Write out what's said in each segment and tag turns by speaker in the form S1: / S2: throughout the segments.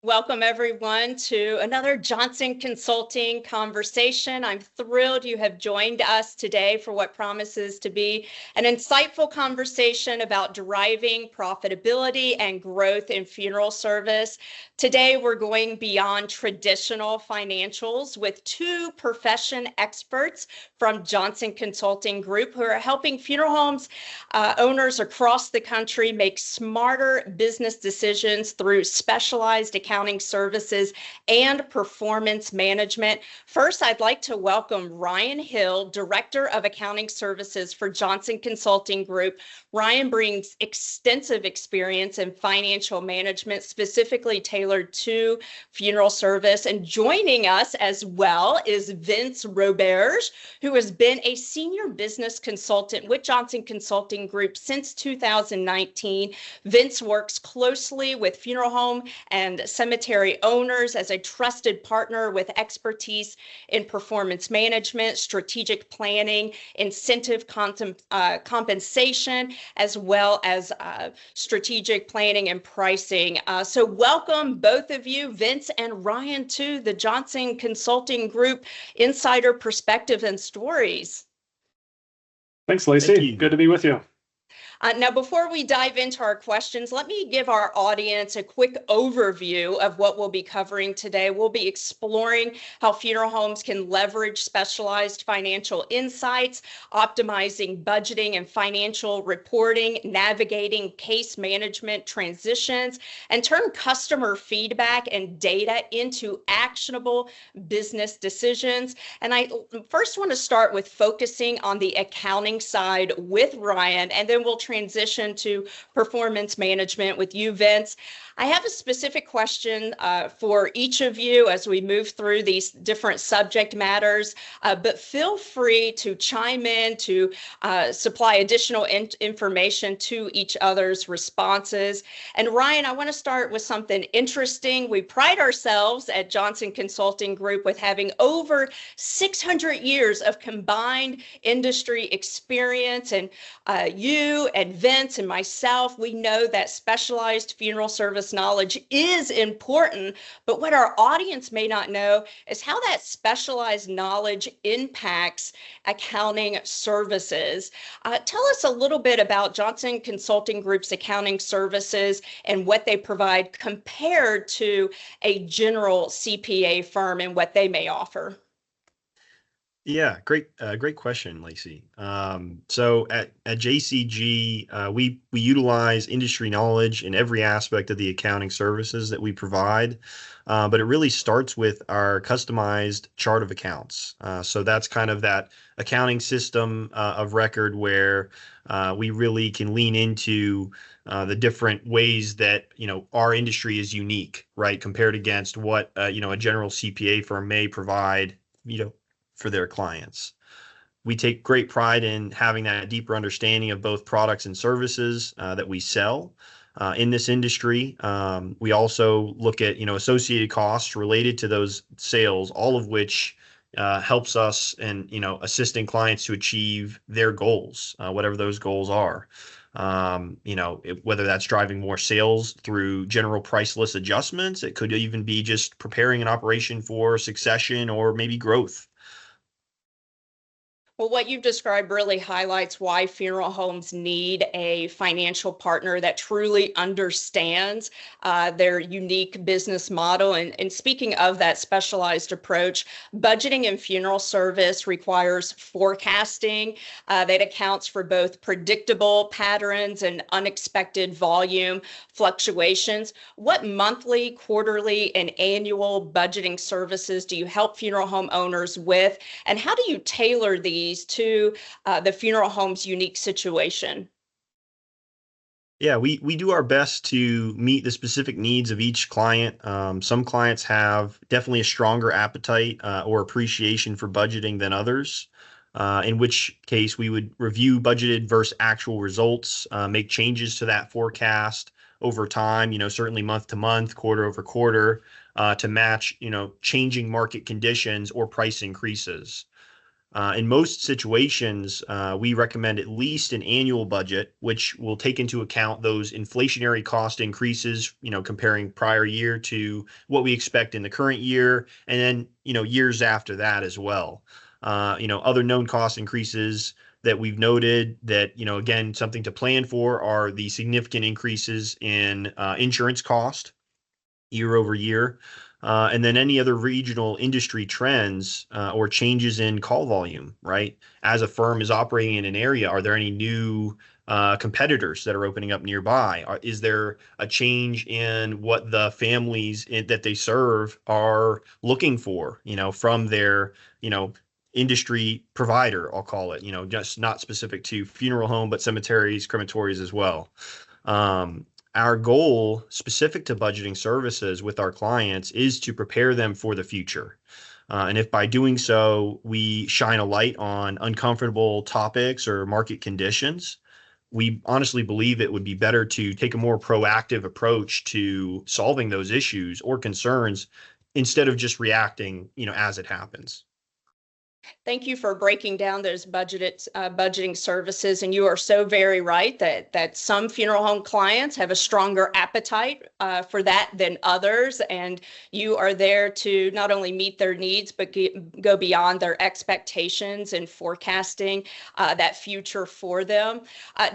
S1: Welcome, everyone, to another Johnson Consulting conversation. I'm thrilled you have joined us today for what promises to be an insightful conversation about driving profitability and growth in funeral service. Today, we're going beyond traditional financials with two profession experts from Johnson Consulting Group who are helping funeral homes owners across the country make smarter business decisions through specialized accounting services and performance management. First, I'd like to welcome Ryan Hill, Director of Accounting Services for Johnson Consulting Group. Ryan brings extensive experience in financial management, specifically tailored to funeral service. And joining us as well is Vince Roberge, who has been a senior business consultant with Johnson Consulting Group since 2019. Vince works closely with funeral home and cemetery owners as a trusted partner with expertise in performance management, strategic planning, incentive compensation, as well as strategic planning and pricing. So welcome both of you, Vince and Ryan, to the Johnson Consulting Group Insider Perspective and Stories.
S2: Thanks, Lacy. Good to be with you.
S1: Now, before we dive into our questions, let me give our audience a quick overview of what we'll be covering today. We'll be exploring how funeral homes can leverage specialized financial insights, optimizing budgeting and financial reporting, navigating case management transitions, and turn customer feedback and data into actionable business decisions. And I first want to start with focusing on the accounting side with Ryan, and then we'll transition to performance management with you, Vince. I have a specific question for each of you as we move through these different subject matters, but feel free to chime in to supply additional information to each other's responses. And Ryan, I want to start with something interesting. We pride ourselves at Johnson Consulting Group with having over 600 years of combined industry experience, and you and Vince and myself, we know that specialized funeral service knowledge is important, but what our audience may not know is how that specialized knowledge impacts accounting services. Tell us a little bit about Johnson Consulting Group's accounting services and what they provide compared to a general CPA firm and what they may offer.
S3: Yeah, great question, Lacy. So at JCG, we utilize industry knowledge in every aspect of the accounting services that we provide, but it really starts with our customized chart of accounts. So that's kind of that accounting system of record where we really can lean into the different ways that our industry is unique, right, compared against what a general CPA firm may provide, for their clients. We take great pride in having that deeper understanding of both products and services that we sell in this industry. We also look at associated costs related to those sales, all of which helps us in assisting clients to achieve their goals, whatever those goals are. Whether that's driving more sales through general price list adjustments, it could even be just preparing an operation for succession or maybe growth.
S1: Well, what you've described really highlights why funeral homes need a financial partner that truly understands their unique business model. And speaking of that specialized approach, budgeting in funeral service requires forecasting that accounts for both predictable patterns and unexpected volume fluctuations. What monthly, quarterly, and annual budgeting services do you help funeral home owners with? And how do you tailor these to the funeral home's unique situation?
S3: Yeah, we do our best to meet the specific needs of each client. Some clients have definitely a stronger appetite or appreciation for budgeting than others, in which case we would review budgeted versus actual results, make changes to that forecast over time, certainly month to month, quarter over quarter, to match, changing market conditions or price increases. In most situations, we recommend at least an annual budget, which will take into account those inflationary cost increases, comparing prior year to what we expect in the current year, and then, years after that as well. Other known cost increases that we've noted that, again, something to plan for are the significant increases in insurance cost year over year. And then any other regional industry trends or changes in call volume, right? As a firm is operating in an area, are there any new competitors that are opening up nearby? Is there a change in what the families that they serve are looking for, from their, industry provider, I'll call it, just not specific to funeral home, but cemeteries, crematories as well. Our goal specific to budgeting services with our clients is to prepare them for the future. And if by doing so, we shine a light on uncomfortable topics or market conditions, we honestly believe it would be better to take a more proactive approach to solving those issues or concerns instead of just reacting, as it happens.
S1: Thank you for breaking down those budgeting services. And you are so very right that some funeral home clients have a stronger appetite for that than others. And you are there to not only meet their needs, but go beyond their expectations and forecasting that future for them.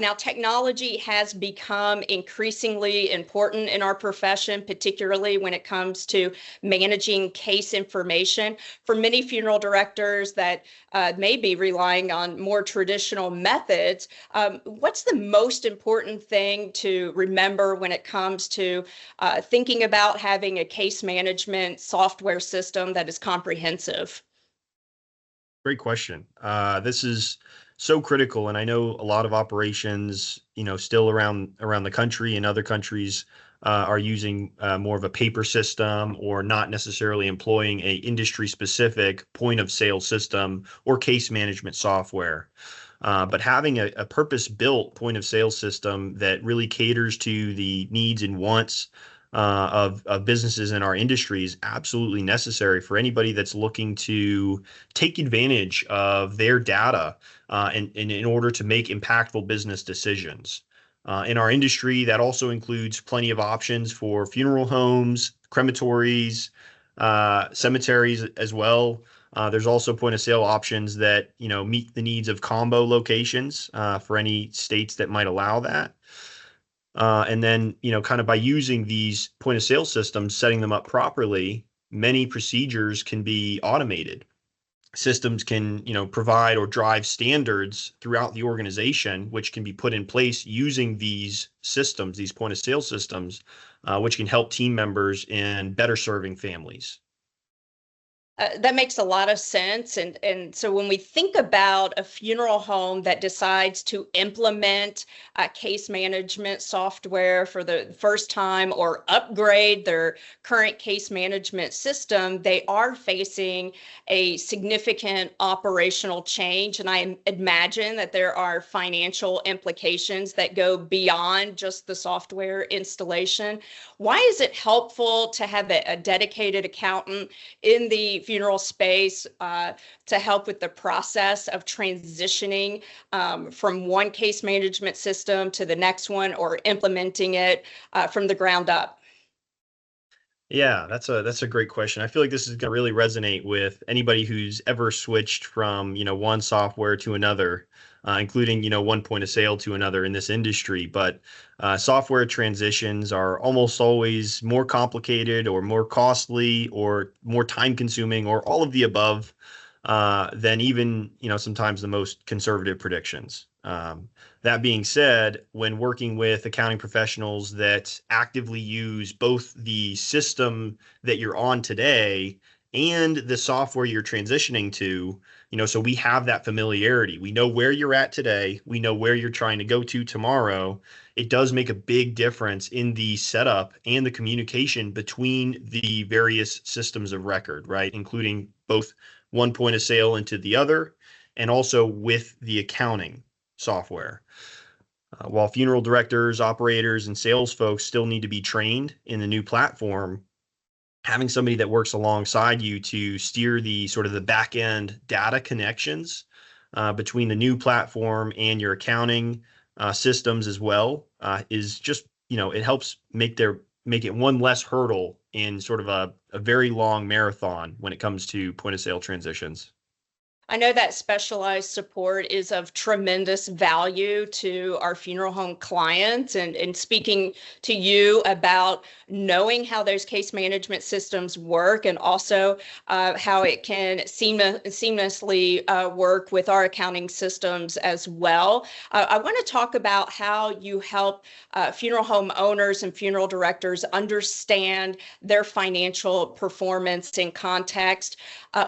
S1: Now, technology has become increasingly important in our profession, particularly when it comes to managing case information. For many funeral directors that may be relying on more traditional methods, what's the most important thing to remember when it comes to thinking about having a case management software system that is comprehensive?
S3: Great question. This is so critical, and I know a lot of operations, still around the country and other countries are using more of a paper system or not necessarily employing a industry specific point of sale system or case management software. But having a purpose built point of sale system that really caters to the needs and wants of businesses in our industry is absolutely necessary for anybody that's looking to take advantage of their data and in order to make impactful business decisions. In our industry, that also includes plenty of options for funeral homes, crematories, cemeteries as well. There's also point of sale options that meet the needs of combo locations for any states that might allow that. And then kind of by using these point of sale systems, setting them up properly, many procedures can be automated. Systems can provide or drive standards throughout the organization, which can be put in place using these systems, these point of sale systems, which can help team members in better serving families.
S1: That makes a lot of sense. And so when we think about a funeral home that decides to implement case management software for the first time or upgrade their current case management system, they are facing a significant operational change. And I imagine that there are financial implications that go beyond just the software installation. Why is it helpful to have a dedicated accountant in the funeral space to help with the process of transitioning from one case management system to the next one or implementing it from the ground up?
S3: Yeah, that's a great question. I feel like this is going to really resonate with anybody who's ever switched from, one software to another, including, one point of sale to another in this industry. But software transitions are almost always more complicated or more costly or more time consuming or all of the above than even, sometimes the most conservative predictions. That being said, when working with accounting professionals that actively use both the system that you're on today and the software you're transitioning to, so we have that familiarity. We know where you're at today. We know where you're trying to go to tomorrow. It does make a big difference in the setup and the communication between the various systems of record, right? Including both one point of sale into the other and also with the accounting software. While funeral directors, operators, and sales folks still need to be trained in the new platform, having somebody that works alongside you to steer the sort of the back end data connections between the new platform and your accounting systems as well is just, it helps make it one less hurdle in sort of a very long marathon when it comes to point of sale transitions.
S1: I know that specialized support is of tremendous value to our funeral home clients, and speaking to you about knowing how those case management systems work, and also how it can seamlessly work with our accounting systems as well. I want to talk about how you help funeral home owners and funeral directors understand their financial performance in context.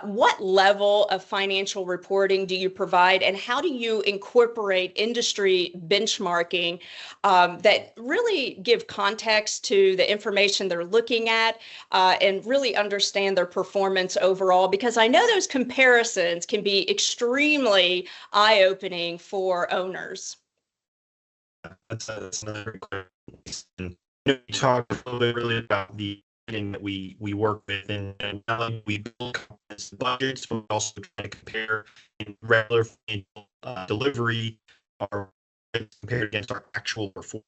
S1: What level of financial reporting do you provide, and how do you incorporate industry benchmarking that really give context to the information they're looking at and really understand their performance overall? Because I know those comparisons can be extremely eye-opening for owners.
S3: That's another great question. You talk a little bit really about the that we work with, and not only we build budgets, but we also try to compare in regular delivery or compared against our actual performance.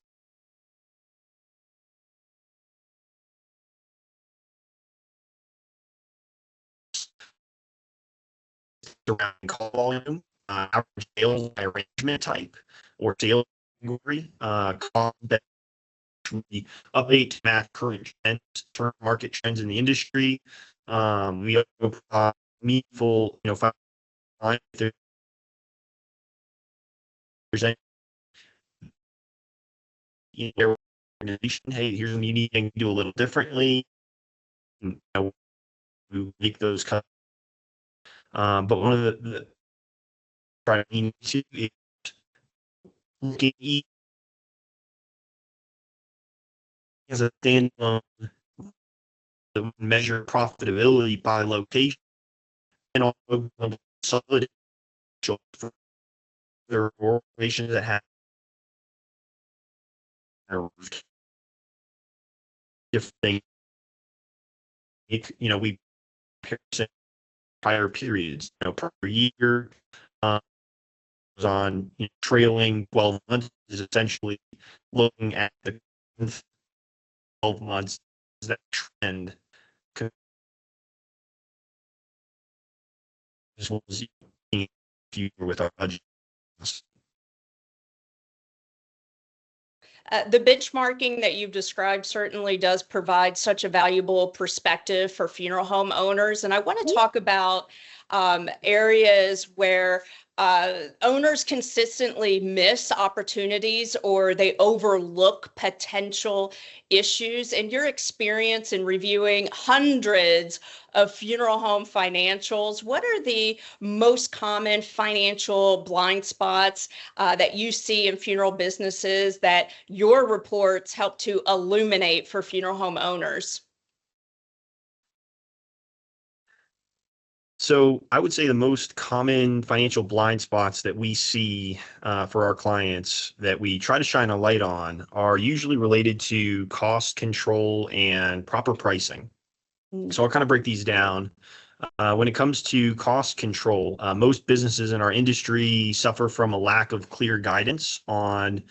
S3: Around call volume, average sales by arrangement type, or sales category, cost that update to match current trends, market trends in the industry. We have meaningful, if there's any organization, hey, here's what you need to do a little differently. And, we make those cuts. But one of the trying to is looking at each as a standalone to measure profitability by location, and also solid for their organizations that have different things. We compare prior periods, per year, on trailing 12 months is essentially looking at the 12 months that trend as well as future with our budget.
S1: The benchmarking that you've described certainly does provide such a valuable perspective for funeral home owners. And I want to talk about areas where owners consistently miss opportunities or they overlook potential issues. In your experience in reviewing hundreds of funeral home financials, what are the most common financial blind spots that you see in funeral businesses that your reports help to illuminate for funeral home owners?
S3: So I would say the most common financial blind spots that we see for our clients that we try to shine a light on are usually related to cost control and proper pricing. So I'll kind of break these down. When it comes to cost control, most businesses in our industry suffer from a lack of clear guidance on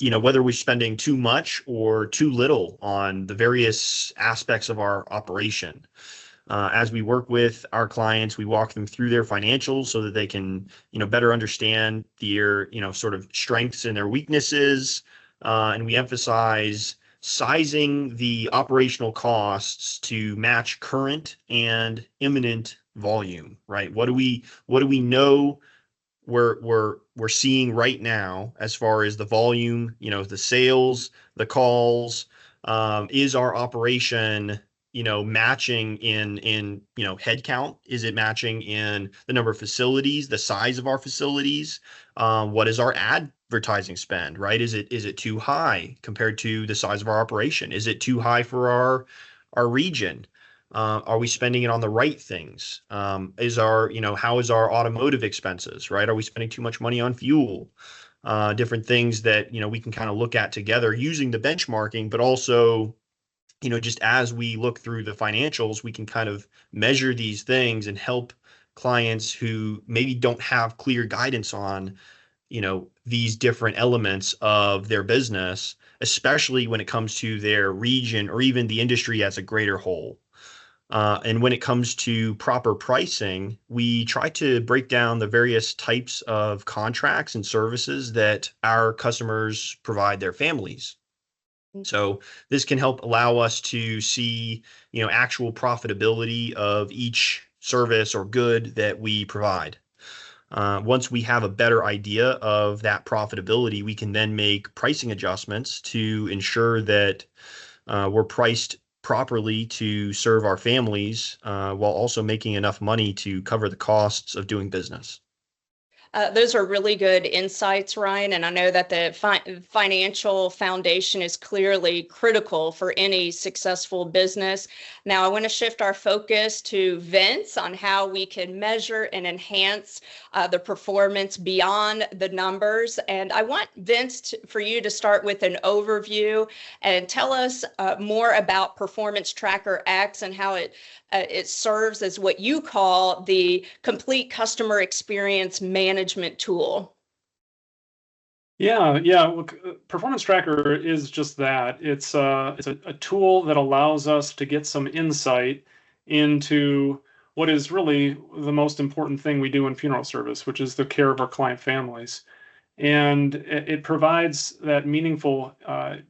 S3: whether we're spending too much or too little on the various aspects of our operation. As we work with our clients, we walk them through their financials so that they can, better understand their, sort of strengths and their weaknesses. And we emphasize sizing the operational costs to match current and imminent volume, right? What do we know we're seeing right now as far as the volume, the sales, the calls? Is our operation matching in head count? Is it matching in the number of facilities, the size of our facilities? What is our advertising spend, right? Is it too high compared to the size of our operation? Is it too high for our region? Are we spending it on the right things? How is our automotive expenses, right? Are we spending too much money on fuel? Different things that, we can kind of look at together using the benchmarking, but also just as we look through the financials, we can kind of measure these things and help clients who maybe don't have clear guidance on, these different elements of their business, especially when it comes to their region or even the industry as a greater whole. And when it comes to proper pricing, we try to break down the various types of contracts and services that our customers provide their families. So this can help allow us to see, actual profitability of each service or good that we provide. Once we have a better idea of that profitability, we can then make pricing adjustments to ensure that we're priced properly to serve our families while also making enough money to cover the costs of doing business.
S1: Those are really good insights, Ryan. And I know that the financial foundation is clearly critical for any successful business. Now, I want to shift our focus to Vince on how we can measure and enhance the performance beyond the numbers. And I want Vince for you to start with an overview and tell us more about Performance Tracker X and how it serves as what you call the complete customer experience management tool.
S2: Yeah. Look, Performance Tracker is just that. It's a tool that allows us to get some insight into what is really the most important thing we do in funeral service, which is the care of our client families. And it provides that meaningful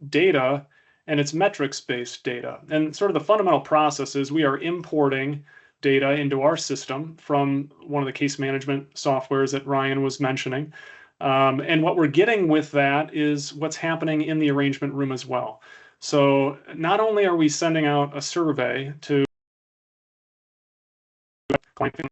S2: data, and it's metrics-based data. And sort of the fundamental process is we are importing data into our system from one of the case management softwares that Ryan was mentioning. And what we're getting with that is what's happening in the arrangement room as well. So not only are we sending out a survey to client families,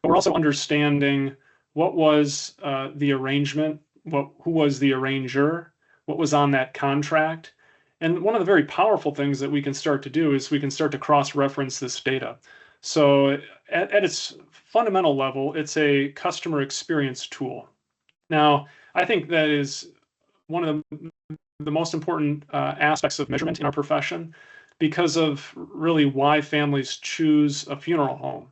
S2: but we're also understanding what was the arrangement, who was the arranger, what was on that contract. And one of the very powerful things that we can start to do is we can start to cross-reference this data. So at its fundamental level, it's a customer experience tool. Now, I think that is one of the most important aspects of measurement in our profession because of really why families choose a funeral home.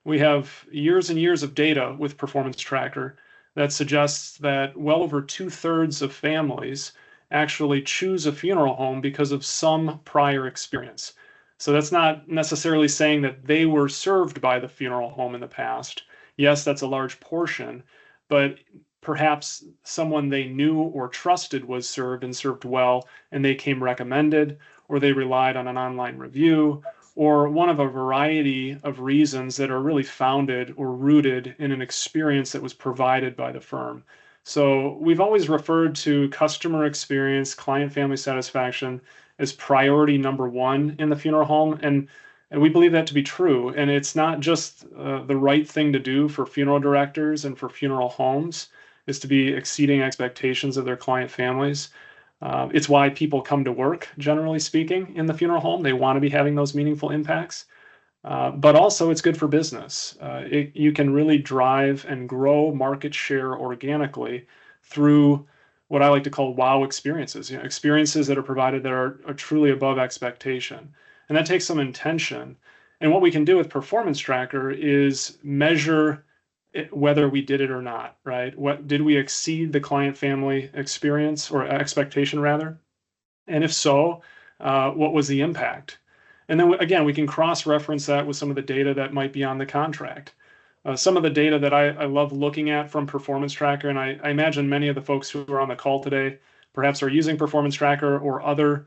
S2: We have years and years of data with Performance Tracker that suggests that well over 2/3 of families actually choose a funeral home because of some prior experience. So that's not necessarily saying that they were served by the funeral home in the past. Yes, that's a large portion, but perhaps someone they knew or trusted was served and served well, and they came recommended, or they relied on an online review, or one of a variety of reasons that are really founded or rooted in an experience that was provided by the firm. So we've always referred to customer experience, client family satisfaction as priority number one in the funeral home. And we believe that to be true. And it's not just the right thing to do for funeral directors and for funeral homes is to be exceeding expectations of their client families. It's why people come to work, generally speaking, in the funeral home. They want to be having those meaningful impacts. But also it's good for business. You can really drive and grow market share organically through what I like to call wow experiences, experiences that are provided that are truly above expectation. And that takes some intention. And what we can do with Performance Tracker is measure whether we did it or not, right? What did we exceed the client family experience or expectation rather? And if so, what was the impact? And then again, we can cross-reference that with some of the data that might be on the contract. Some of the data that I love looking at from Performance Tracker, and I imagine many of the folks who are on the call today perhaps are using Performance Tracker or other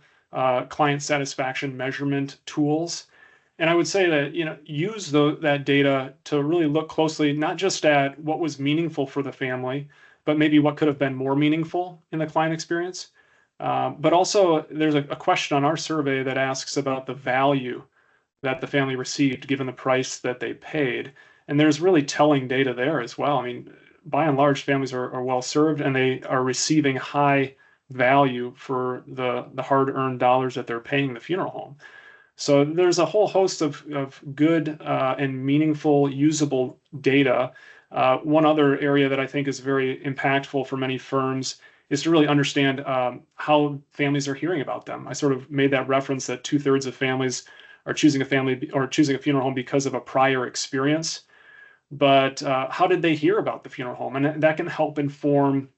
S2: client satisfaction measurement tools. And I would say that use that data to really look closely, not just at what was meaningful for the family, but maybe what could have been more meaningful in the client experience. But also, there's a question on our survey that asks about the value that the family received given the price that they paid. And there's really telling data there as well. I mean, by and large, families are well served and they are receiving high value for the hard-earned dollars that they're paying the funeral home. So there's a whole host of good and meaningful, usable data. One other area that I think is very impactful for many firms is to really understand how families are hearing about them. I sort of made that reference that 2/3 of families are choosing a family or choosing a funeral home because of a prior experience. But how did they hear about the funeral home? And that can help inform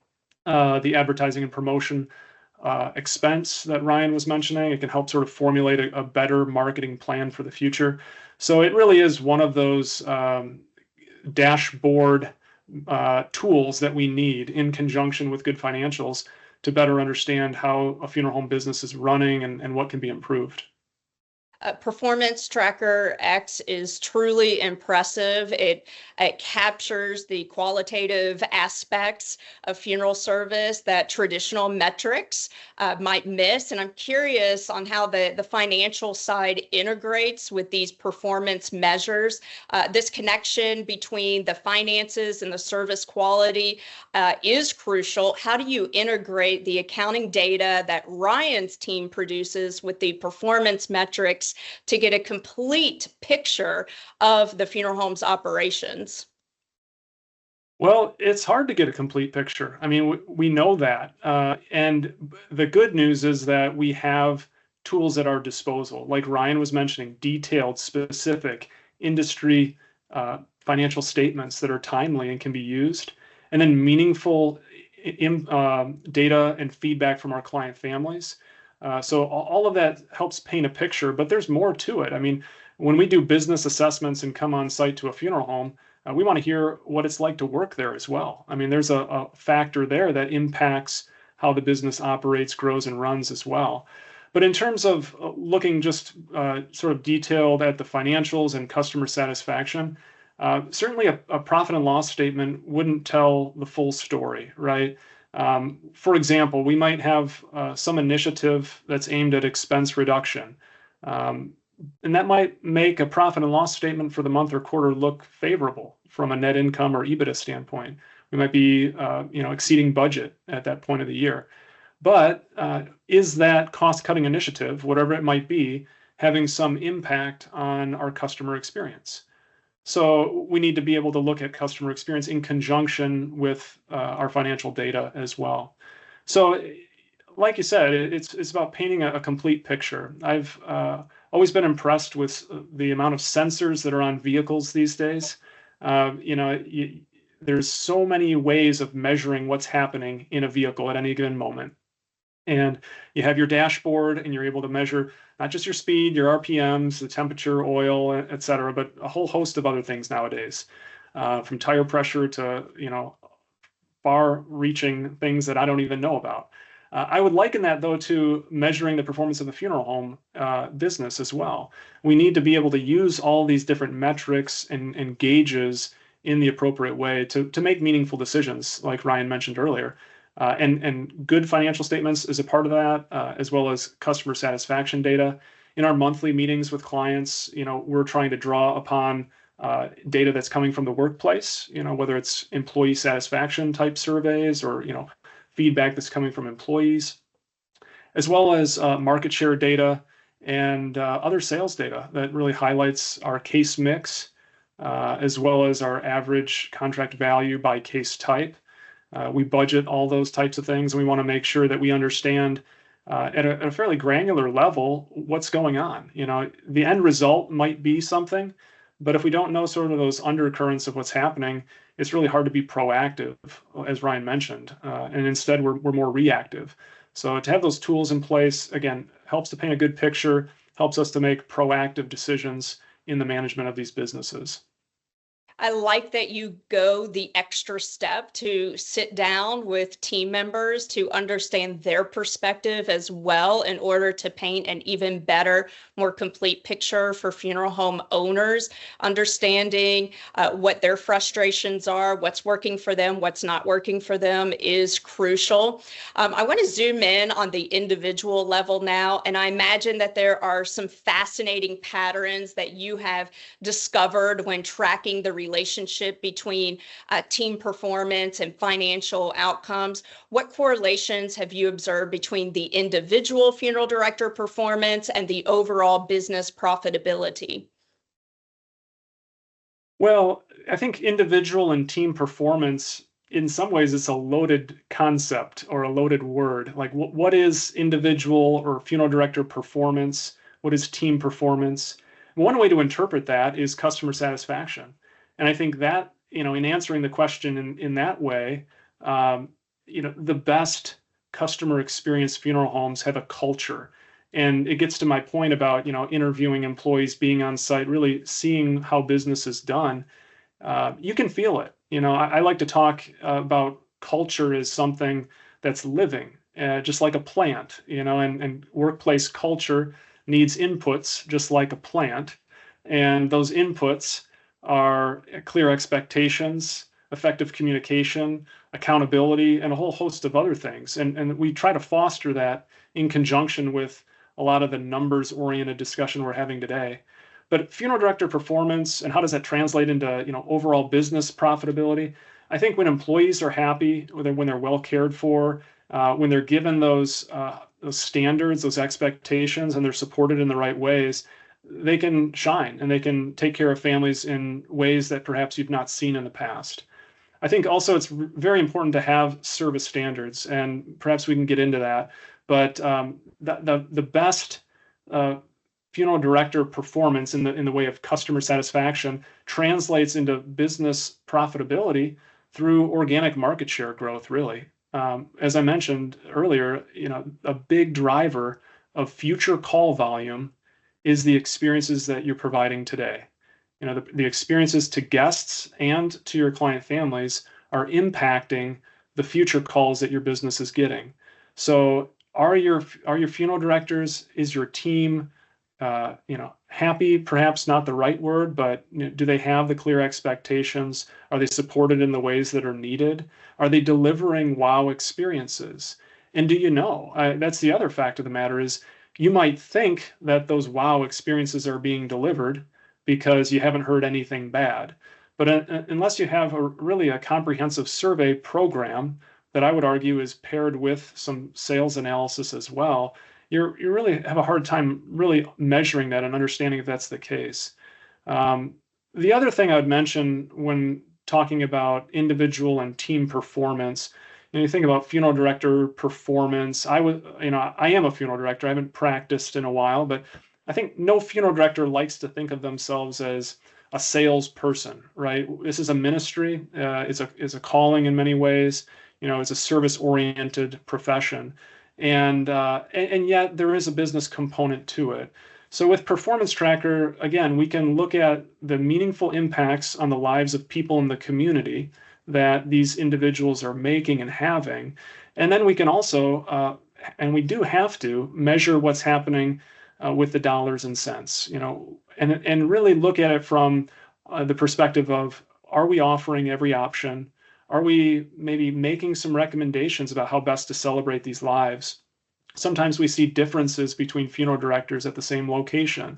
S2: the advertising and promotion expense that Ryan was mentioning. It can help sort of formulate a better marketing plan for the future. So it really is one of those dashboard tools that we need in conjunction with good financials to better understand how a funeral home business is running and what can be improved.
S1: Performance Tracker X is truly impressive. It captures the qualitative aspects of funeral service that traditional metrics might miss. And I'm curious on how the financial side integrates with these performance measures. This connection between the finances and the service quality is crucial. How do you integrate the accounting data that Ryan's team produces with the performance metrics to get a complete picture of the funeral home's operations?
S2: Well, it's hard to get a complete picture. I mean, we know that. And the good news is that we have tools at our disposal. Like Ryan was mentioning, detailed, specific industry financial statements that are timely and can be used, and then meaningful data and feedback from our client families. So all of that helps paint a picture, but there's more to it. I mean, when we do business assessments and come on site to a funeral home, we want to hear what it's like to work there as well. I mean, there's a factor there that impacts how the business operates, grows, and runs as well. But in terms of looking just sort of detailed at the financials and customer satisfaction, certainly a profit and loss statement wouldn't tell the full story, right? For example, we might have some initiative that's aimed at expense reduction. And that might make a profit and loss statement for the month or quarter look favorable from a net income or EBITDA standpoint. We might be exceeding budget at that point of the year. But is that cost-cutting initiative, whatever it might be, having some impact on our customer experience? So we need to be able to look at customer experience in conjunction with our financial data as well. So, like you said, it's about painting a complete picture. I've always been impressed with the amount of sensors that are on vehicles these days. There's so many ways of measuring what's happening in a vehicle at any given moment. And you have your dashboard and you're able to measure not just your speed, your RPMs, the temperature, oil, et cetera, but a whole host of other things nowadays, from tire pressure to, far-reaching things that I don't even know about. I would liken that, though, to measuring the performance of the funeral home business as well. We need to be able to use all these different metrics and gauges in the appropriate way to make meaningful decisions, like Ryan mentioned earlier. And good financial statements is a part of that, as well as customer satisfaction data. In our monthly meetings with clients, we're trying to draw upon data that's coming from the workplace, whether it's employee satisfaction type surveys or, feedback that's coming from employees, as well as market share data and other sales data that really highlights our case mix, as well as our average contract value by case type. We budget all those types of things, and we want to make sure that we understand at a fairly granular level what's going on. The end result might be something, but if we don't know sort of those undercurrents of what's happening, it's really hard to be proactive, as Ryan mentioned, and instead we're more reactive. So to have those tools in place, again, helps to paint a good picture, helps us to make proactive decisions in the management of these businesses.
S1: I like that you go the extra step to sit down with team members to understand their perspective as well in order to paint an even better, more complete picture for funeral home owners, understanding what their frustrations are, what's working for them, what's not working for them is crucial. I want to zoom in on the individual level now, and I imagine that there are some fascinating patterns that you have discovered when tracking the relationship between team performance and financial outcomes. What correlations have you observed between the individual funeral director performance and the overall business profitability?
S2: Well, I think individual and team performance in some ways it's a loaded concept or a loaded word. Like what is individual or funeral director performance? What is team performance? One way to interpret that is customer satisfaction. And I think that, in answering the question in that way, the best customer experience funeral homes have a culture. And it gets to my point about, interviewing employees, being on site, really seeing how business is done. You can feel it. I like to talk about culture as something that's living, just like a plant, and workplace culture needs inputs just like a plant. And those inputs are clear expectations, effective communication, accountability, and a whole host of other things. And we try to foster that in conjunction with a lot of the numbers-oriented discussion we're having today. But funeral director performance and how does that translate into overall business profitability? I think when employees are happy, when they're well cared for, when they're given those standards, those expectations, and they're supported in the right ways, they can shine and they can take care of families in ways that perhaps you've not seen in the past. I think also it's very important to have service standards, and perhaps we can get into that. But the best funeral director performance in the way of customer satisfaction translates into business profitability through organic market share growth, really. As I mentioned earlier, a big driver of future call volume is the experiences that you're providing today. The experiences to guests and to your client families are impacting the future calls that your business is getting. So are your funeral directors, is your team happy? Perhaps not the right word, but do they have the clear expectations? Are they supported in the ways that are needed? Are they delivering wow experiences? And that's the other fact of the matter is you might think that those wow experiences are being delivered because you haven't heard anything bad. But unless you have really a comprehensive survey program that I would argue is paired with some sales analysis as well, you really have a hard time really measuring that and understanding if that's the case. The other thing I would mention when talking about individual and team performance, you think about funeral director performance. I am a funeral director. I haven't practiced in a while, but I think no funeral director likes to think of themselves as a salesperson, right? This is a ministry. It's a calling in many ways. It's a service-oriented profession. And yet there is a business component to it. So with Performance Tracker, again, we can look at the meaningful impacts on the lives of people in the community that these individuals are making and having. And then we can also, and we do have to, measure what's happening with the dollars and cents, and really look at it from the perspective of, are we offering every option? Are we maybe making some recommendations about how best to celebrate these lives? Sometimes we see differences between funeral directors at the same location.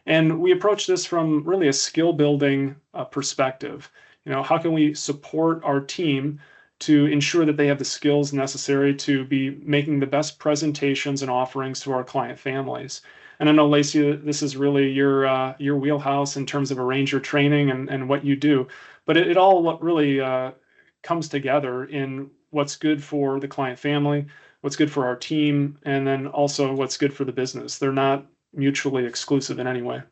S2: And we approach this from really a skill building perspective. How can we support our team to ensure that they have the skills necessary to be making the best presentations and offerings to our client families? And I know, Lacy, this is really your wheelhouse in terms of arranger training and what you do. But it all really comes together in what's good for the client family, what's good for our team, and then also what's good for the business. They're not mutually exclusive in any way.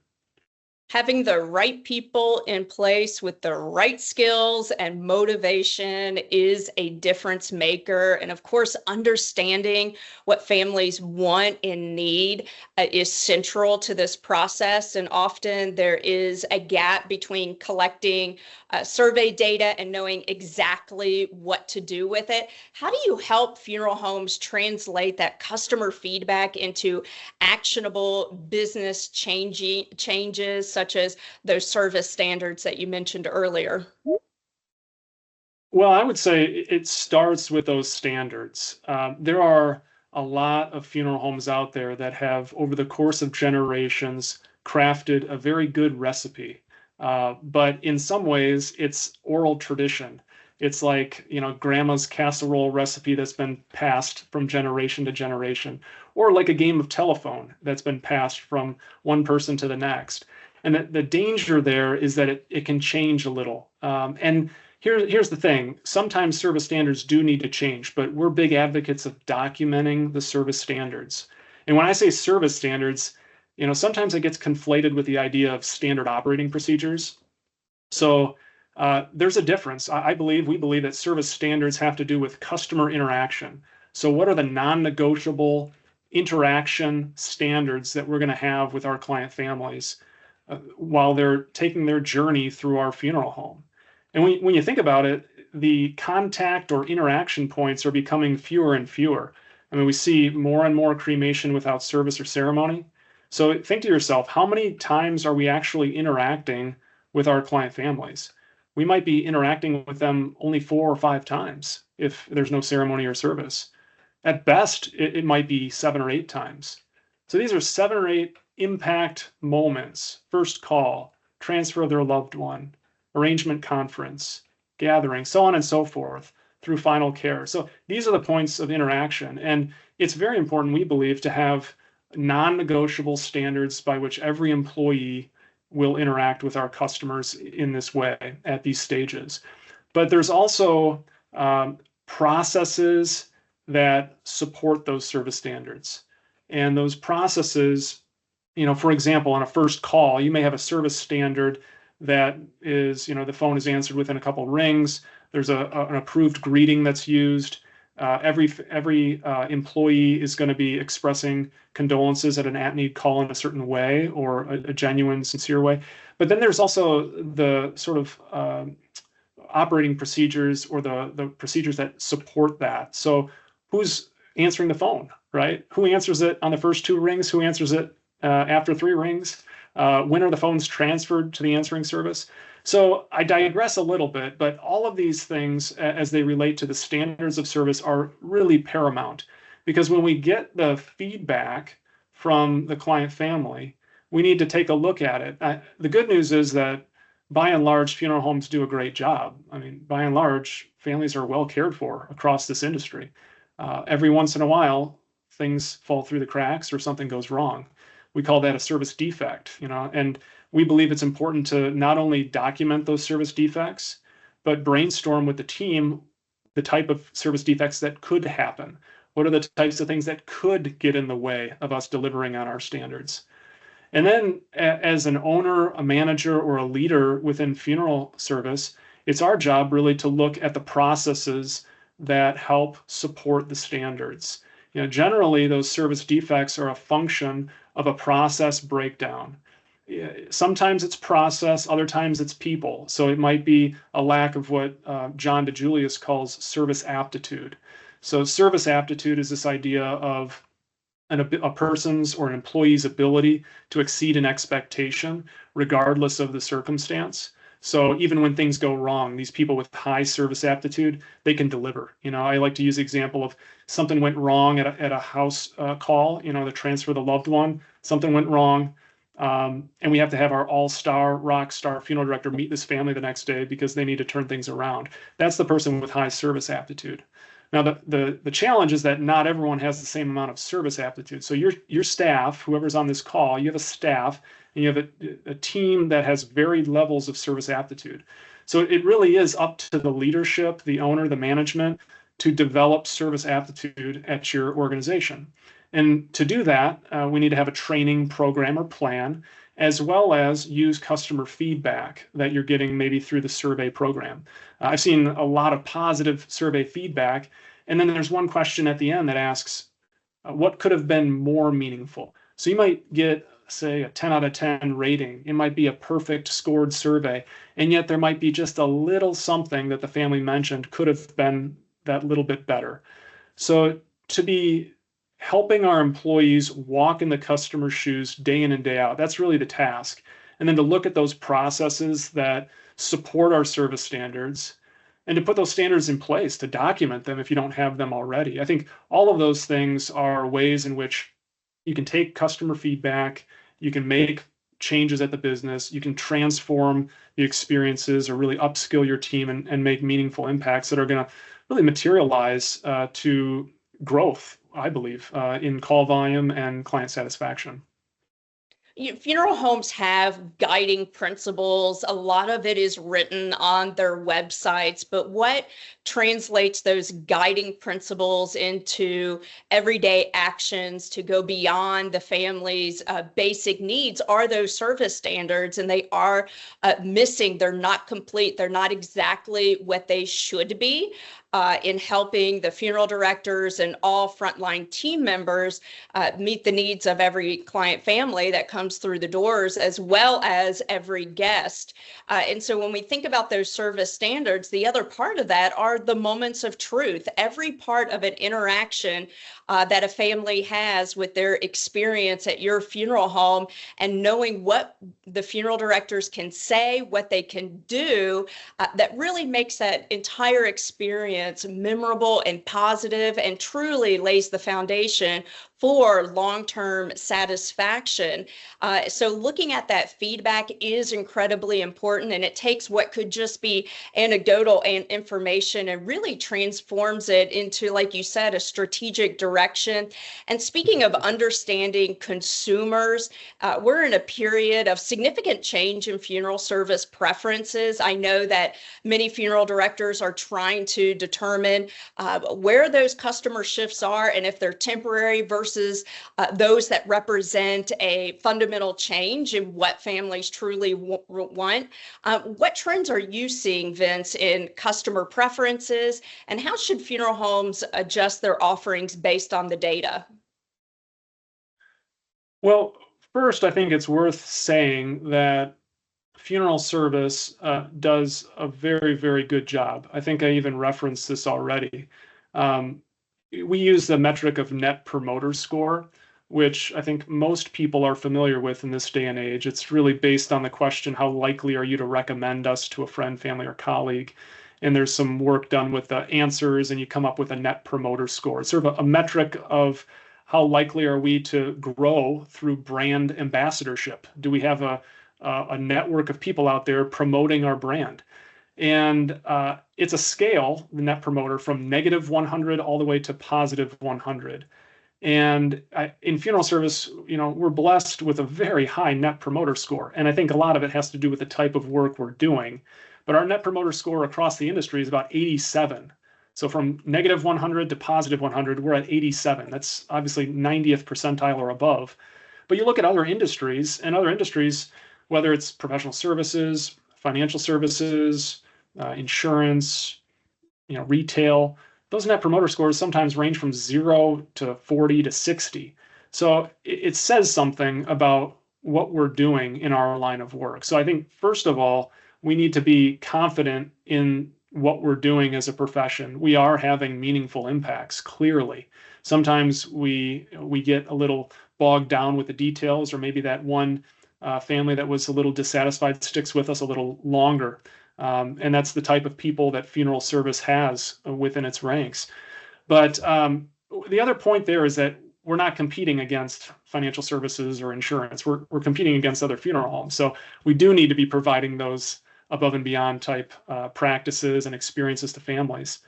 S1: Having the right people in place with the right skills and motivation is a difference maker. And of course, understanding what families want and need is central to this process. And often there is a gap between collecting survey data and knowing exactly what to do with it. How do you help funeral homes translate that customer feedback into actionable business changes, such as those service standards that you mentioned earlier?
S2: Well, I would say it starts with those standards. There are a lot of funeral homes out there that have, over the course of generations, crafted a very good recipe. But in some ways, it's oral tradition. It's like, grandma's casserole recipe that's been passed from generation to generation, or like a game of telephone that's been passed from one person to the next. And the danger there is that it can change a little. And Here's the thing. Sometimes service standards do need to change, but we're big advocates of documenting the service standards. And when I say service standards, sometimes it gets conflated with the idea of standard operating procedures. So there's a difference. We believe that service standards have to do with customer interaction. So what are the non-negotiable interaction standards that we're going to have with our client families while they're taking their journey through our funeral home? And when you think about it, the contact or interaction points are becoming fewer and fewer. I mean, we see more and more cremation without service or ceremony. So think to yourself, how many times are we actually interacting with our client families? We might be interacting with them only 4 or 5 times if there's no ceremony or service. At best, it might be 7 or 8 times. So these are 7 or 8 impact moments: first call, transfer of their loved one, arrangement conference, gathering, so on and so forth, through final care. So these are the points of interaction. And it's very important, we believe, to have non-negotiable standards by which every employee will interact with our customers in this way at these stages. But there's also processes that support those service standards. And those processes, for example, on a first call, you may have a service standard that is, the phone is answered within a couple rings. There's an approved greeting that's used. Every employee is going to be expressing condolences at an at-need call in a certain way, or a genuine, sincere way. But then there's also the sort of operating procedures, or the procedures that support that. So who's answering the phone, right? Who answers it on the first 2 rings? Who answers it after 3 rings? When are the phones transferred to the answering service? So I digress a little bit, but all of these things, as they relate to the standards of service, are really paramount, because when we get the feedback from the client family, we need to take a look at it. The good news is that by and large, funeral homes do a great job. I mean, by and large, families are well cared for across this industry. Every once in a while, things fall through the cracks or something goes wrong. We call that a service defect, and we believe it's important to not only document those service defects, but brainstorm with the team the type of service defects that could happen. What are the types of things that could get in the way of us delivering on our standards? And then as an owner, a manager, or a leader within funeral service, it's our job really to look at the processes that help support the standards. Generally, those service defects are a function of a process breakdown. Sometimes it's process, other times it's people. So it might be a lack of what John DeJulius calls service aptitude. So service aptitude is this idea of a person's or an employee's ability to exceed an expectation regardless of the circumstance. So even when things go wrong, these people with high service aptitude, they can deliver. I like to use the example of something went wrong at a house call, the transfer of the loved one, something went wrong. And we have to have our all-star, rock star funeral director meet this family the next day because they need to turn things around. That's the person with high service aptitude. Now, the challenge is that not everyone has the same amount of service aptitude. So your staff, whoever's on this call, you have a staff, and you have a team that has varied levels of service aptitude. So it really is up to the leadership, the owner, the management, to develop service aptitude at your organization. And to do that, we need to have a training program or plan, as well as use customer feedback that you're getting maybe through the survey program. I've seen a lot of positive survey feedback. And then there's one question at the end that asks, what could have been more meaningful? So you might get, say, a 10 out of 10 rating. It might be a perfect scored survey. And yet there might be just a little something that the family mentioned could have been that little bit better. So to be helping our employees walk in the customer's shoes day in and day out, that's really the task. And then to look at those processes that support our service standards, and to put those standards in place, to document them if you don't have them already. I think all of those things are ways in which you can take customer feedback, you can make changes at the business, you can transform the experiences, or really upskill your team and make meaningful impacts that are going to really materialize to growth, I believe, in call volume and client satisfaction.
S1: Funeral homes have guiding principles. A lot of it is written on their websites, but what translates those guiding principles into everyday actions to go beyond the family's basic needs are those service standards, and they are missing. They're not complete. They're not exactly what they should be. In helping the funeral directors and all frontline team members meet the needs of every client family that comes through the doors, as well as every guest. And so when we think about those service standards, the other part of that are the moments of truth. Every part of an interaction that a family has with their experience at your funeral home, and knowing what the funeral directors can say, what they can do, that really makes that entire experience memorable and positive, and truly lays the foundation for long-term satisfaction. So looking at that feedback is incredibly important, and it takes what could just be anecdotal and information and really transforms it into, like you said, a strategic direction. And speaking of understanding consumers, we're in a period of significant change in funeral service preferences. I know that many funeral directors are trying to determine where those customer shifts are, and if they're temporary versus those that represent a fundamental change in what families truly want. What trends are you seeing, Vince, in customer preferences, and how should funeral homes adjust their offerings based on the data?
S2: Well, first, I think it's worth saying that funeral service does a very, very good job. I think I even referenced this already. Um, we use the metric of Net Promoter Score, which I think most people are familiar with in this day and age. It's really based on the question, how likely are you to recommend us to a friend, family, or colleague? And there's some work done with the answers, and you come up with a Net Promoter Score. It's sort of a metric of how likely are we to grow through brand ambassadorship? Do we have a network of people out there promoting our brand? And it's a scale, the Net Promoter, from -100 all the way to +100. And in funeral service, we're blessed with a very high Net Promoter Score. And I think a lot of it has to do with the type of work we're doing. But our Net Promoter Score across the industry is about 87. So from -100 to +100, we're at 87. That's obviously 90th percentile or above. But you look at other industries, whether it's professional services, financial services, insurance, retail, those Net Promoter Scores sometimes range from 0 to 40 to 60. So it says something about what we're doing in our line of work. So I think, first of all, we need to be confident in what we're doing as a profession. We are having meaningful impacts, clearly. Sometimes we get a little bogged down with the details, or maybe that one family that was a little dissatisfied sticks with us a little longer. And that's the type of people that funeral service has within its ranks. But the other point there is that we're not competing against financial services or insurance. We're competing against other funeral homes. So we do need to be providing those above and beyond type practices and experiences to families.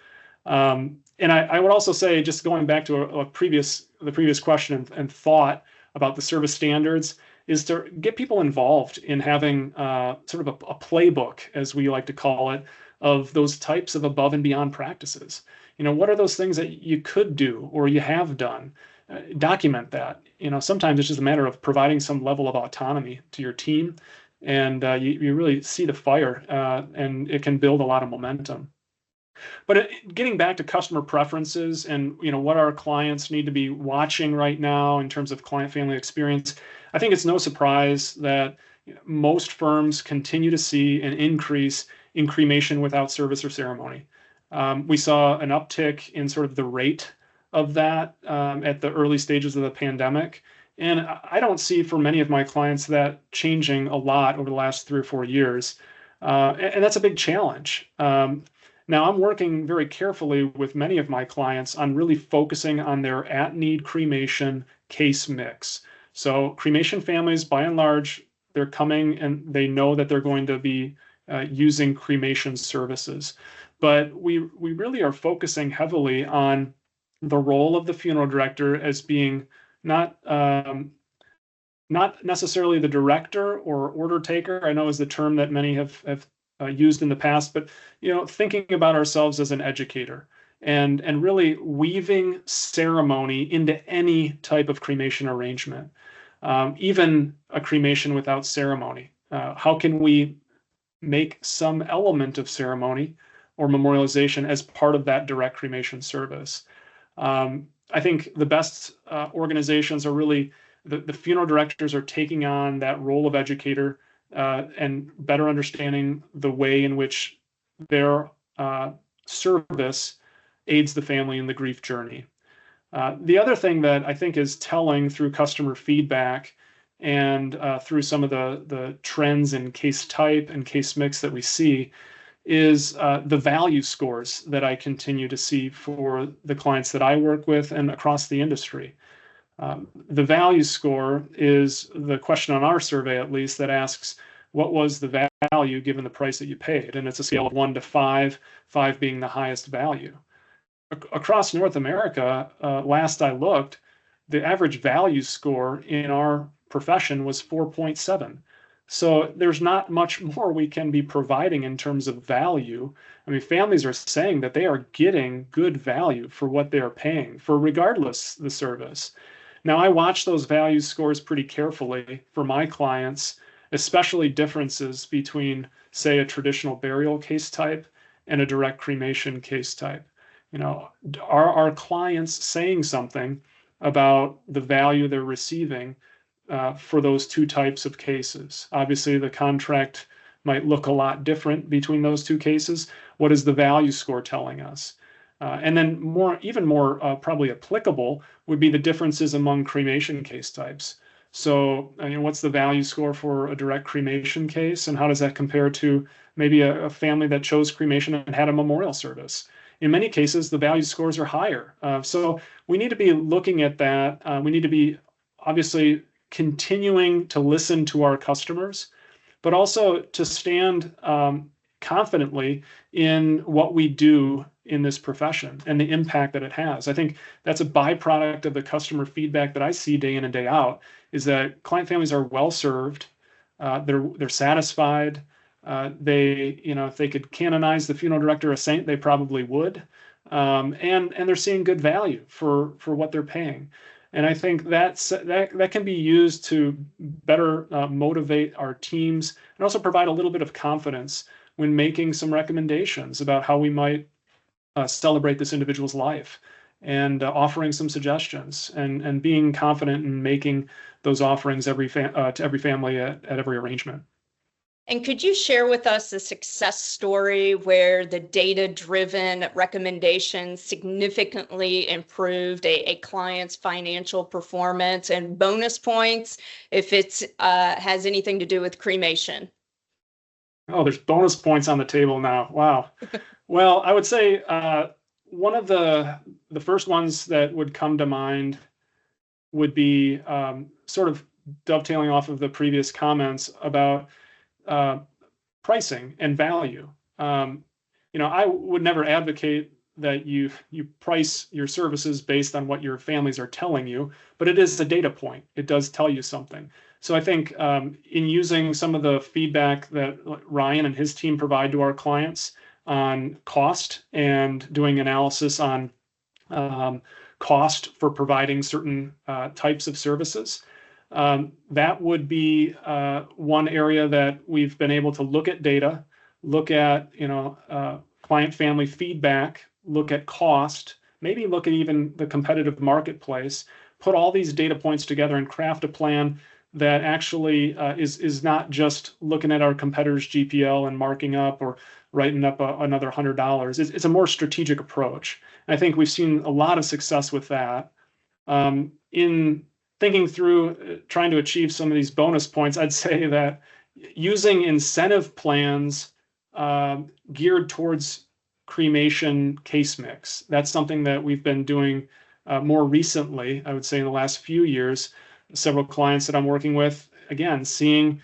S2: And I would also say, just going back to the previous question and thought about the service standards, is to get people involved in having sort of a playbook, as we like to call it, of those types of above and beyond practices. What are those things that you could do or you have done? Document that. Sometimes it's just a matter of providing some level of autonomy to your team, and you really see the fire, and it can build a lot of momentum. But getting back to customer preferences and what our clients need to be watching right now in terms of client family experience, I think it's no surprise that most firms continue to see an increase in cremation without service or ceremony. We saw an uptick in sort of the rate of that at the early stages of the pandemic. And I don't see for many of my clients that changing a lot over the last 3 or 4 years. And that's a big challenge. Now, I'm working very carefully with many of my clients on really focusing on their at-need cremation case mix. So cremation families, by and large, they're coming and they know that they're going to be using cremation services. But we really are focusing heavily on the role of the funeral director as being not not necessarily the director or order taker, I know is the term that many have used in the past, but thinking about ourselves as an educator and really weaving ceremony into any type of cremation arrangement, even a cremation without ceremony. How can we make some element of ceremony or memorialization as part of that direct cremation service? I think the best organizations are really the funeral directors are taking on that role of educator and better understanding the way in which their service aids the family in the grief journey. The other thing that I think is telling through customer feedback and through some of the trends in case type and case mix that we see is the value scores that I continue to see for the clients that I work with and across the industry. The value score is the question on our survey, at least, that asks, what was the value given the price that you paid? And it's a scale of 1 to 5, 5 being the highest value. Across North America, last I looked, the average value score in our profession was 4.7. So there's not much more we can be providing in terms of value. I mean, families are saying that they are getting good value for what they are paying for, regardless the service. Now, I watch those value scores pretty carefully for my clients, especially differences between, say, a traditional burial case type and a direct cremation case type. Are our clients saying something about the value they're receiving for those two types of cases? Obviously, the contract might look a lot different between those two cases. What is the value score telling us? And then even more probably applicable would be the differences among cremation case types. So, what's the value score for a direct cremation case, and how does that compare to maybe a family that chose cremation and had a memorial service? In many cases, the value scores are higher. So we need to be looking at that. We need to be obviously continuing to listen to our customers, but also to stand confidently in what we do in this profession and the impact that it has. I think that's a byproduct of the customer feedback that I see day in and day out, is that client families are well served. They're satisfied. If they could canonize the funeral director a saint, they probably would. And they're seeing good value for what they're paying. And I think that can be used to better motivate our teams and also provide a little bit of confidence when making some recommendations about how we might celebrate this individual's life, and offering some suggestions and being confident in making those offerings to every family at every arrangement.
S1: And could you share with us a success story where the data-driven recommendations significantly improved a client's financial performance, and bonus points if it's has anything to do with cremation?
S2: Oh, there's bonus points on the table now. Wow. Well, I would say one of the first ones that would come to mind would be sort of dovetailing off of the previous comments about pricing and value. I would never advocate that you price your services based on what your families are telling you, but it is a data point. It does tell you something. So I think in using some of the feedback that Ryan and his team provide to our clients on cost and doing analysis on cost for providing certain types of services, that would be one area that we've been able to look at data, look at client family feedback, look at cost, maybe look at even the competitive marketplace, put all these data points together and craft a plan that actually is not just looking at our competitors' GPL and marking up or writing up another $100. It's a more strategic approach. And I think we've seen a lot of success with that. In thinking through trying to achieve some of these bonus points, I'd say that using incentive plans geared towards cremation case mix, that's something that we've been doing more recently, I would say in the last few years. Several clients that I'm working with, again, seeing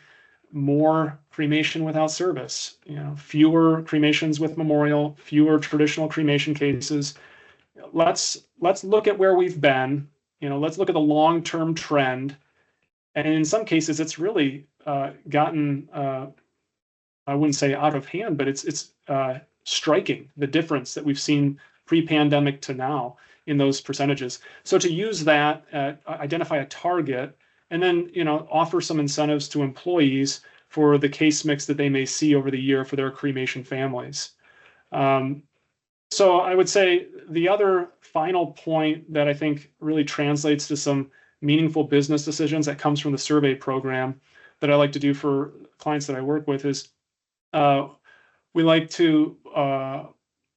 S2: more cremation without service, fewer cremations with memorial, fewer traditional cremation cases. Let's look at where we've been. Let's look at the long-term trend And in some cases, it's really gotten, I wouldn't say out of hand, but it's striking the difference that we've seen pre-pandemic to now in those percentages. So to use that, identify a target, and then offer some incentives to employees for the case mix that they may see over the year for their cremation families. So I would say the other final point that I think really translates to some meaningful business decisions that comes from the survey program that I like to do for clients that I work with is we like to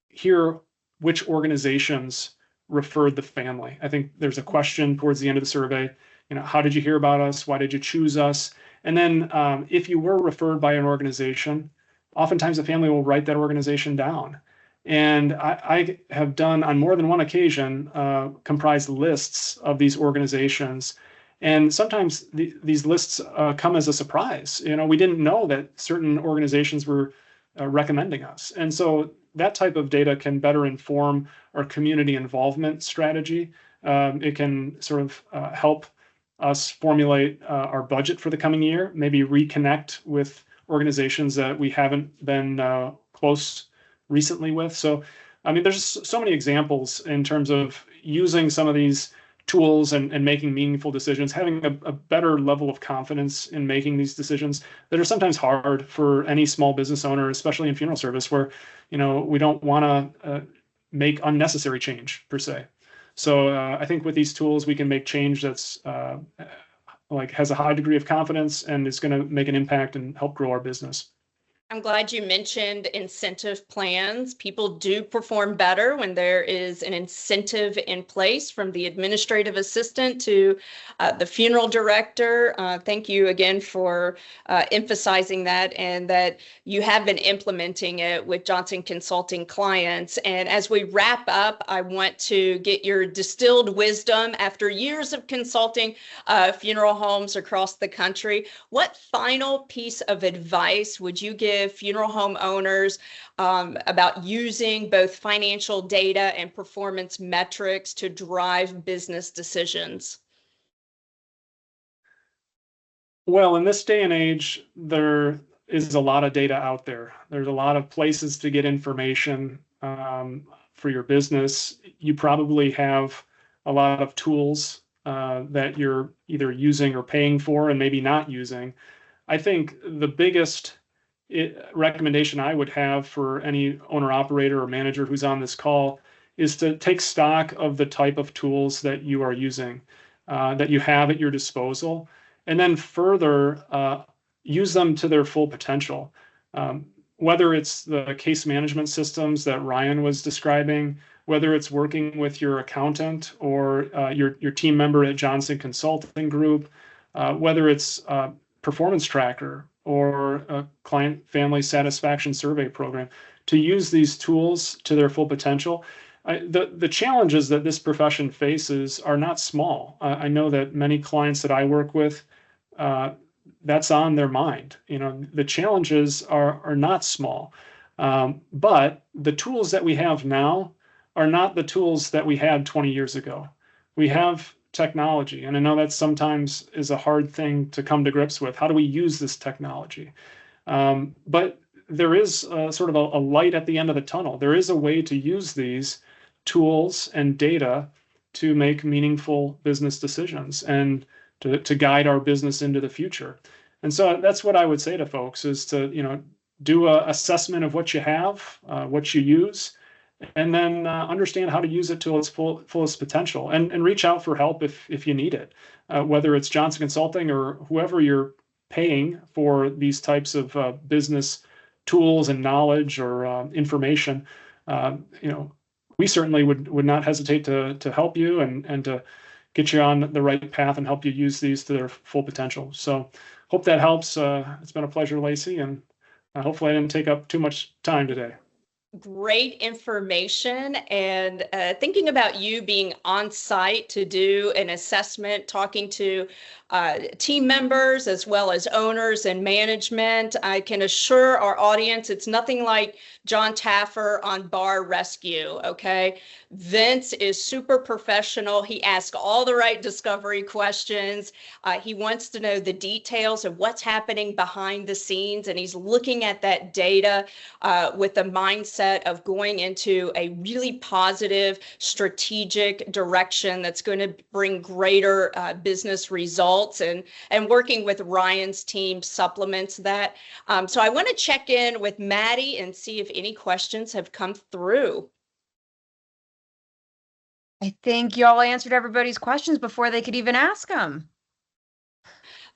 S2: hear which organizations referred the family. I think there's a question towards the end of the survey, how did you hear about us? Why did you choose us? And then if you were referred by an organization, oftentimes the family will write that organization down. And I have done on more than one occasion comprised lists of these organizations. And sometimes these lists come as a surprise. We didn't know that certain organizations were recommending us. And so that type of data can better inform our community involvement strategy. It can sort of help us formulate our budget for the coming year, maybe reconnect with organizations that we haven't been close recently with. So, I mean, there's so many examples in terms of using some of these tools and making meaningful decisions, having a better level of confidence in making these decisions that are sometimes hard for any small business owner, especially in funeral service, where, we don't want to make unnecessary change per se. So I think with these tools, we can make change that's has a high degree of confidence and is going to make an impact and help grow our business.
S1: I'm glad you mentioned incentive plans. People do perform better when there is an incentive in place, from the administrative assistant to the funeral director. Thank you again for emphasizing that, and that you have been implementing it with Johnson Consulting clients. And as we wrap up, I want to get your distilled wisdom after years of consulting funeral homes across the country. What final piece of advice would you give funeral home owners about using both financial data and performance metrics to drive business decisions?
S2: Well, in this day and age, there is a lot of data out there. There's a lot of places to get information for your business. You probably have a lot of tools that you're either using or paying for and maybe not using. I think the biggest recommendation I would have for any owner operator or manager who's on this call is to take stock of the type of tools that you are using, that you have at your disposal, and then further use them to their full potential. Whether it's the case management systems that Ryan was describing, whether it's working with your accountant or your team member at Johnson Consulting Group, whether it's performance tracker or a client family satisfaction survey program, to use these tools to their full potential. The challenges that this profession faces are not small. I know that many clients that I work with, that's on their mind. The challenges are not small, but the tools that we have now are not the tools that we had 20 years ago. We have technology, and I know that sometimes is a hard thing to come to grips with. How do we use this technology? But there is sort of a light at the end of the tunnel. There is a way to use these tools and data to make meaningful business decisions and to guide our business into the future. And so that's what I would say to folks is to do an assessment of what you have, what you use, and then understand how to use it to its fullest potential, and reach out for help if you need it, whether it's Johnson Consulting or whoever you're paying for these types of business tools and knowledge or information. We certainly would not hesitate to help you and to get you on the right path and help you use these to their full potential. So hope that helps. It's been a pleasure, Lacy, and hopefully I didn't take up too much time today.
S1: Great information, and thinking about you being on site to do an assessment, talking to team members as well as owners and management, I can assure our audience it's nothing like John Taffer on bar rescue, okay? Vince is super professional. He asks all the right discovery questions. He wants to know the details of what's happening behind the scenes, and he's looking at that data with the mindset of going into a really positive strategic direction that's going to bring greater business results, and working with Ryan's team supplements that. So I want to check in with Maddie and see if any questions have come through.
S4: I think y'all answered everybody's questions before they could even ask them.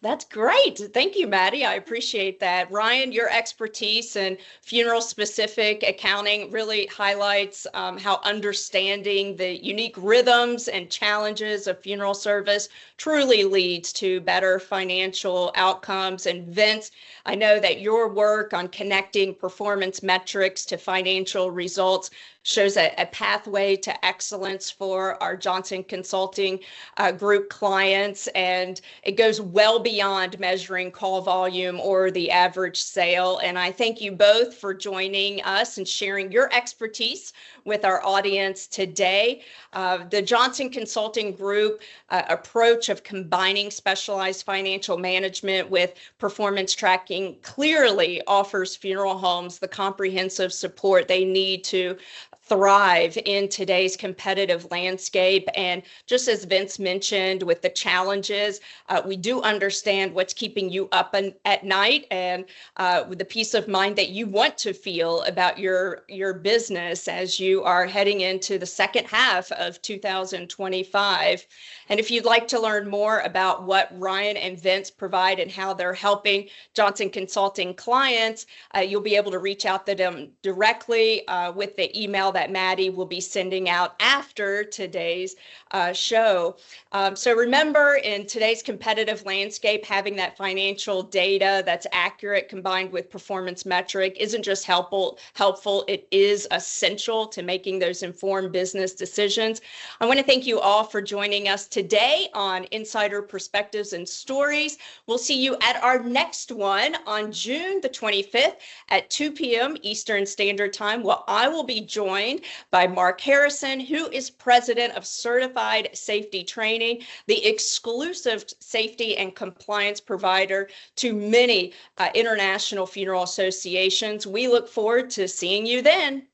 S1: That's great. Thank you, Maddie. I appreciate that. Ryan, your expertise in funeral-specific accounting really highlights how understanding the unique rhythms and challenges of funeral service truly leads to better financial outcomes. And Vince, I know that your work on connecting performance metrics to financial results shows a pathway to excellence for our Johnson Consulting Group clients, and it goes well beyond measuring call volume or the average sale. And I thank you both for joining us and sharing your expertise with our audience today. The Johnson Consulting Group approach of combining specialized financial management with performance tracking clearly offers funeral homes the comprehensive support they need to thrive in today's competitive landscape. And just as Vince mentioned, with the challenges, we do understand what's keeping you up at night, and with the peace of mind that you want to feel about your business as you are heading into the second half of 2025. And if you'd like to learn more about what Ryan and Vince provide and how they're helping Johnson Consulting clients, you'll be able to reach out to them directly with the email that Maddie will be sending out after today's show. So remember, in today's competitive landscape, having that financial data that's accurate combined with performance metric isn't just helpful, it is essential to making those informed business decisions. I want to thank you all for joining us today on Insider Perspectives and Stories. We'll see you at our next one on June the 25th at 2 p.m. Eastern Standard Time. Well, I will be joined by Mark Harrison, who is president of Certified Safety Training, the exclusive safety and compliance provider to many international funeral associations. We look forward to seeing you then.